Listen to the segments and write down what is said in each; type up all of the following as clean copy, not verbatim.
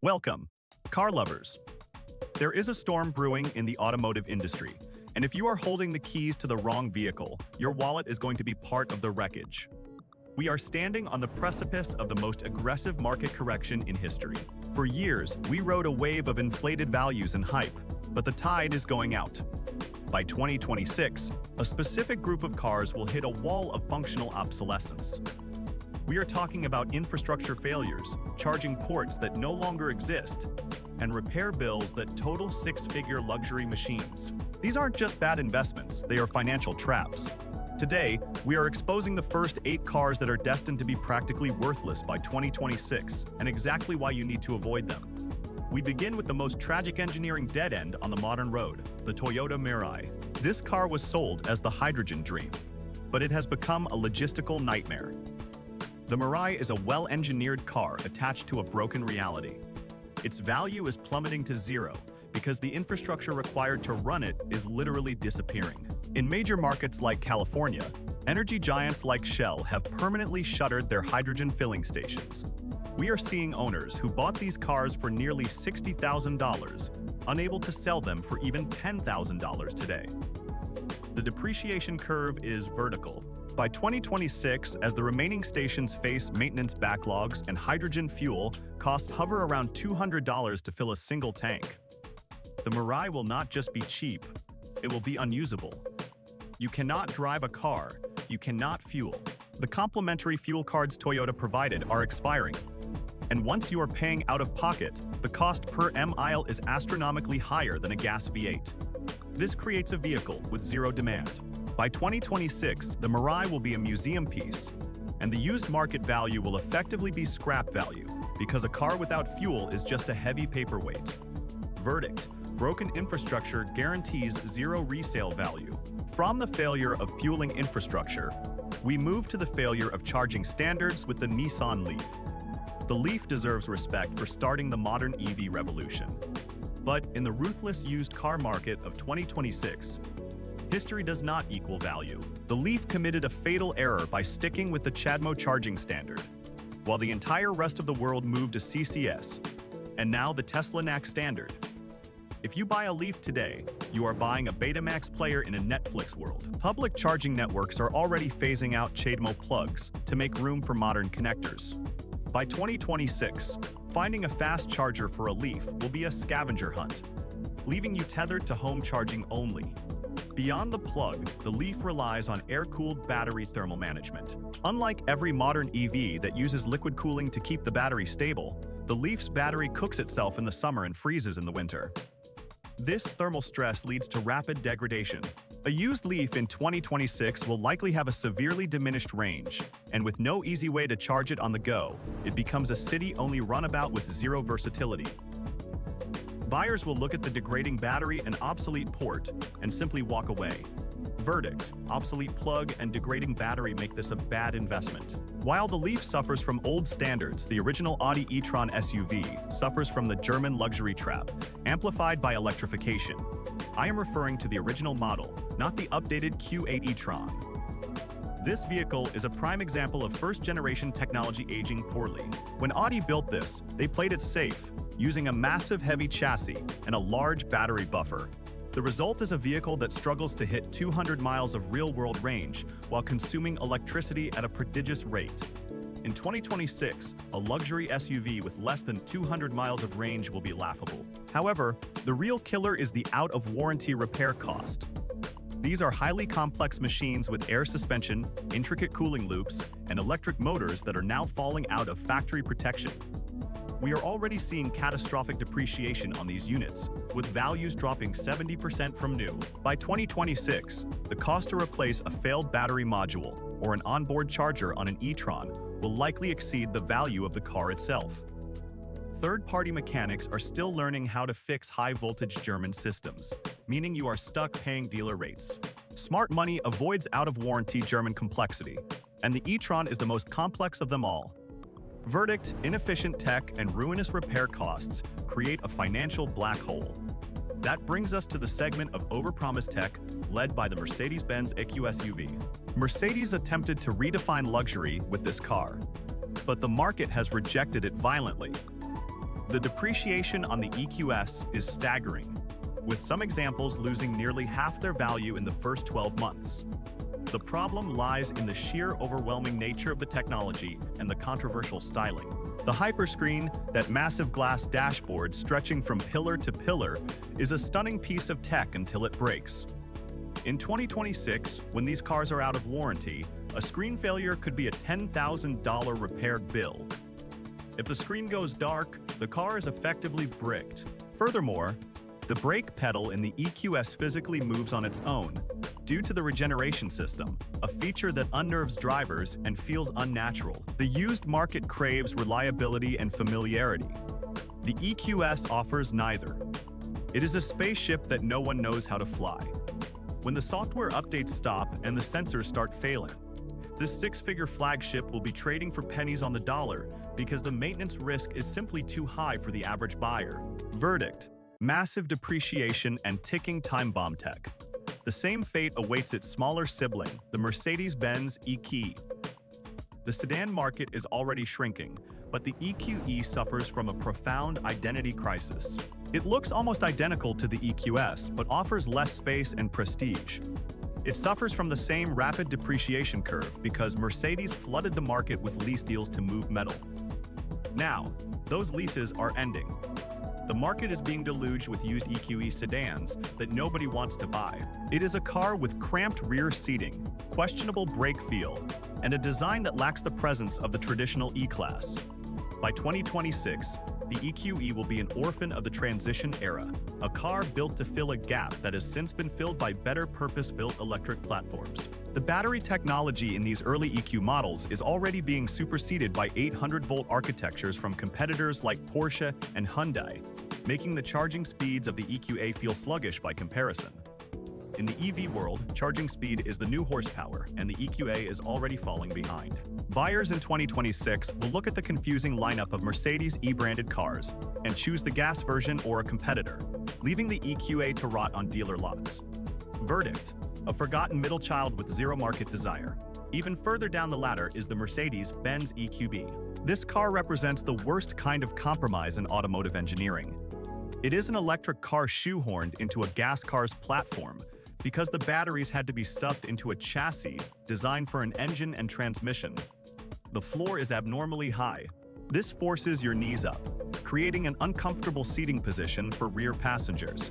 Welcome, car lovers. There is a storm brewing in the automotive industry, and if you are holding the keys to the wrong vehicle, your wallet is going to be part of the wreckage. We are standing on the precipice of the most aggressive market correction in history. For years, we rode a wave of inflated values and hype, but the tide is going out. By 2026, a specific group of cars will hit a wall of functional obsolescence. We are talking about infrastructure failures, charging ports that no longer exist, and repair bills that total six-figure luxury machines. These aren't just bad investments, they are financial traps. Today, we are exposing the first 8 cars that are destined to be practically worthless by 2026, and exactly why you need to avoid them. We begin with the most tragic engineering dead end on the modern road, the Toyota Mirai. This car was sold as the hydrogen dream, but it has become a logistical nightmare. The Mirai is a well-engineered car attached to a broken reality. Its value is plummeting to zero because the infrastructure required to run it is literally disappearing. In major markets like California, energy giants like Shell have permanently shuttered their hydrogen filling stations. We are seeing owners who bought these cars for nearly $60,000, unable to sell them for even $10,000 today. The depreciation curve is vertical. By 2026, as the remaining stations face maintenance backlogs and hydrogen fuel costs hover around $200 to fill a single tank. The Mirai will not just be cheap, it will be unusable. You cannot drive a car, you cannot fuel. The complimentary fuel cards Toyota provided are expiring. And once you are paying out of pocket, the cost per mile is astronomically higher than a gas V8. This creates a vehicle with zero demand. By 2026, the Mirai will be a museum piece, and the used market value will effectively be scrap value, because a car without fuel is just a heavy paperweight. Verdict: broken infrastructure guarantees zero resale value. From the failure of fueling infrastructure, we move to the failure of charging standards with the Nissan Leaf. The Leaf deserves respect for starting the modern EV revolution. But in the ruthless used car market of 2026, history does not equal value. The Leaf committed a fatal error by sticking with the CHAdeMO charging standard, while the entire rest of the world moved to CCS, and now the Tesla NAC standard. If you buy a Leaf today, you are buying a Betamax player in a Netflix world. Public charging networks are already phasing out CHAdeMO plugs to make room for modern connectors. By 2026, finding a fast charger for a Leaf will be a scavenger hunt, leaving you tethered to home charging only. Beyond the plug, the Leaf relies on air-cooled battery thermal management. Unlike every modern EV that uses liquid cooling to keep the battery stable, the Leaf's battery cooks itself in the summer and freezes in the winter. This thermal stress leads to rapid degradation. A used Leaf in 2026 will likely have a severely diminished range, and with no easy way to charge it on the go, it becomes a city-only runabout with zero versatility. Buyers will look at the degrading battery and obsolete port and simply walk away. Verdict: obsolete plug and degrading battery make this a bad investment. While the Leaf suffers from old standards, the original Audi e-tron SUV suffers from the German luxury trap, amplified by electrification. I am referring to the original model, not the updated Q8 e-tron. This vehicle is a prime example of first-generation technology aging poorly. When Audi built this, they played it safe, using a massive heavy chassis and a large battery buffer. The result is a vehicle that struggles to hit 200 miles of real-world range while consuming electricity at a prodigious rate. In 2026, a luxury SUV with less than 200 miles of range will be laughable. However, the real killer is the out-of-warranty repair cost. These are highly complex machines with air suspension, intricate cooling loops, and electric motors that are now falling out of factory protection. We are already seeing catastrophic depreciation on these units, with values dropping 70% from new. By 2026, the cost to replace a failed battery module or an onboard charger on an e-tron will likely exceed the value of the car itself. Third-party mechanics are still learning how to fix high-voltage German systems, meaning you are stuck paying dealer rates. Smart money avoids out-of-warranty German complexity, and the e-tron is the most complex of them all. Verdict: inefficient tech and ruinous repair costs create a financial black hole. That brings us to the segment of overpromised tech led by the Mercedes-Benz EQS SUV. Mercedes attempted to redefine luxury with this car, but the market has rejected it violently. The depreciation on the EQS is staggering, with some examples losing nearly half their value in the first 12 months. The problem lies in the sheer overwhelming nature of the technology and the controversial styling. The hyperscreen, that massive glass dashboard stretching from pillar to pillar, is a stunning piece of tech until it breaks. In 2026, when these cars are out of warranty, a screen failure could be a $10,000 repair bill. If the screen goes dark, the car is effectively bricked. Furthermore, the brake pedal in the EQS physically moves on its own, due to the regeneration system, a feature that unnerves drivers and feels unnatural. The used market craves reliability and familiarity. The EQS offers neither. It is a spaceship that no one knows how to fly. When the software updates stop and the sensors start failing, this six-figure flagship will be trading for pennies on the dollar because the maintenance risk is simply too high for the average buyer. Verdict: massive depreciation and ticking time bomb tech. The same fate awaits its smaller sibling, the Mercedes-Benz EQE. The sedan market is already shrinking, but the EQE suffers from a profound identity crisis. It looks almost identical to the EQS, but offers less space and prestige. It suffers from the same rapid depreciation curve because Mercedes flooded the market with lease deals to move metal. Now, those leases are ending. The market is being deluged with used EQE sedans that nobody wants to buy. It is a car with cramped rear seating, questionable brake feel, and a design that lacks the presence of the traditional E-Class. By 2026, the EQE will be an orphan of the transition era, a car built to fill a gap that has since been filled by better purpose-built electric platforms. The battery technology in these early EQ models is already being superseded by 800-volt architectures from competitors like Porsche and Hyundai, making the charging speeds of the EQA feel sluggish by comparison. In the EV world, charging speed is the new horsepower, and the EQA is already falling behind. Buyers in 2026 will look at the confusing lineup of Mercedes E-branded cars and choose the gas version or a competitor, leaving the EQA to rot on dealer lots. Verdict: a forgotten middle child with zero market desire. Even further down the ladder is the Mercedes-Benz EQB. This car represents the worst kind of compromise in automotive engineering. It is an electric car shoehorned into a gas car's platform because the batteries had to be stuffed into a chassis designed for an engine and transmission. The floor is abnormally high. This forces your knees up, creating an uncomfortable seating position for rear passengers.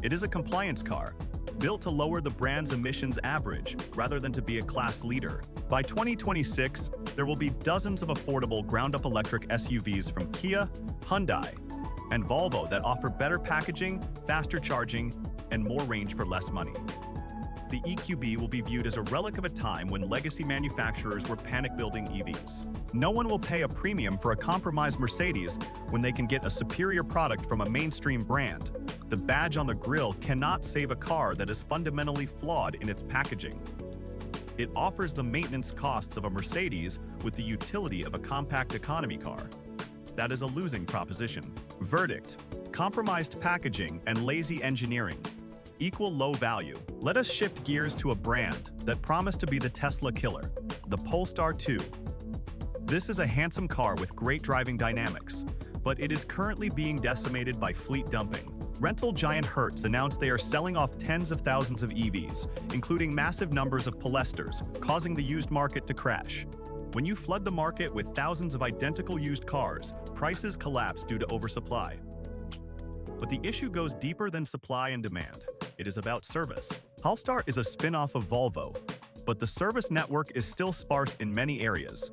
It is a compliance car, built to lower the brand's emissions average rather than to be a class leader. By 2026, there will be dozens of affordable ground-up electric SUVs from Kia, Hyundai, and Volvo that offer better packaging, faster charging, and more range for less money. The EQB will be viewed as a relic of a time when legacy manufacturers were panic-building EVs. No one will pay a premium for a compromised Mercedes when they can get a superior product from a mainstream brand. The badge on the grille cannot save a car that is fundamentally flawed in its packaging. It offers the maintenance costs of a Mercedes with the utility of a compact economy car. That is a losing proposition. Verdict: compromised packaging and lazy engineering equal low value. Let us shift gears to a brand that promised to be the Tesla killer, the Polestar 2. This is a handsome car with great driving dynamics, but it is currently being decimated by fleet dumping. Rental giant Hertz announced they are selling off tens of thousands of EVs, including massive numbers of Polestars, causing the used market to crash. When you flood the market with thousands of identical used cars, prices collapse due to oversupply. But the issue goes deeper than supply and demand. It is about service. Polestar is a spin-off of Volvo, but the service network is still sparse in many areas.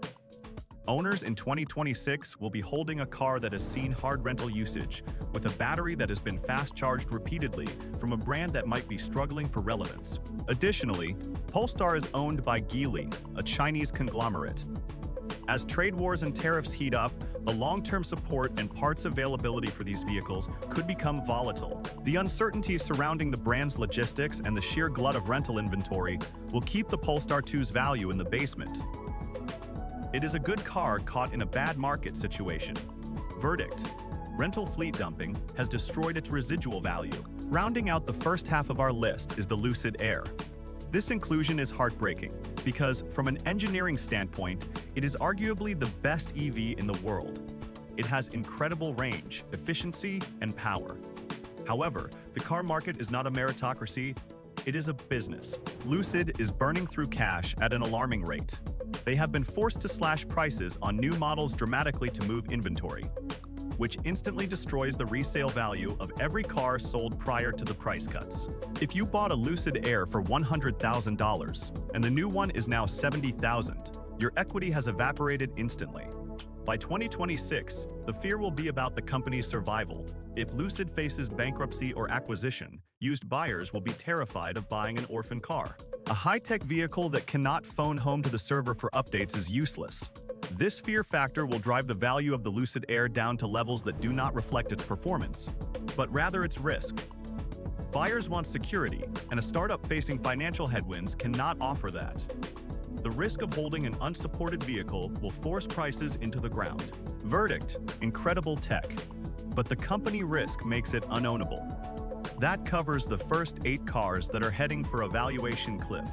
Owners in 2026 will be holding a car that has seen hard rental usage, with a battery that has been fast-charged repeatedly from a brand that might be struggling for relevance. Additionally, Polestar is owned by Geely, a Chinese conglomerate. As trade wars and tariffs heat up, the long-term support and parts availability for these vehicles could become volatile. The uncertainty surrounding the brand's logistics and the sheer glut of rental inventory will keep the Polestar 2's value in the basement. It is a good car caught in a bad market situation. Verdict: rental fleet dumping has destroyed its residual value. Rounding out the first half of our list is the Lucid Air. This inclusion is heartbreaking because, from an engineering standpoint, it is arguably the best EV in the world. It has incredible range, efficiency, and power. However, the car market is not a meritocracy, it is a business. Lucid is burning through cash at an alarming rate. They have been forced to slash prices on new models dramatically to move inventory, which instantly destroys the resale value of every car sold prior to the price cuts. If you bought a Lucid Air for $100,000 and the new one is now $70,000, your equity has evaporated instantly. By 2026, the fear will be about the company's survival. If Lucid faces bankruptcy or acquisition, used buyers will be terrified of buying an orphan car. A high-tech vehicle that cannot phone home to the server for updates is useless. This fear factor will drive the value of the Lucid Air down to levels that do not reflect its performance, but rather its risk. Buyers want security, and a startup facing financial headwinds cannot offer that. The risk of holding an unsupported vehicle will force prices into the ground. Verdict: incredible tech, but the company risk makes it unownable. That covers the first 8 cars that are heading for a valuation cliff.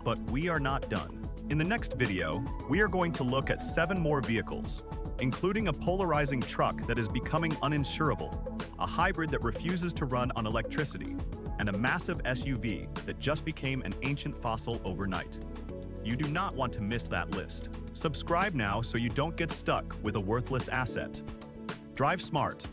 But we are not done. In the next video, we are going to look at 7 more vehicles, including a polarizing truck that is becoming uninsurable, a hybrid that refuses to run on electricity, and a massive SUV that just became an ancient fossil overnight. You do not want to miss that list. Subscribe now so you don't get stuck with a worthless asset. Drive smart.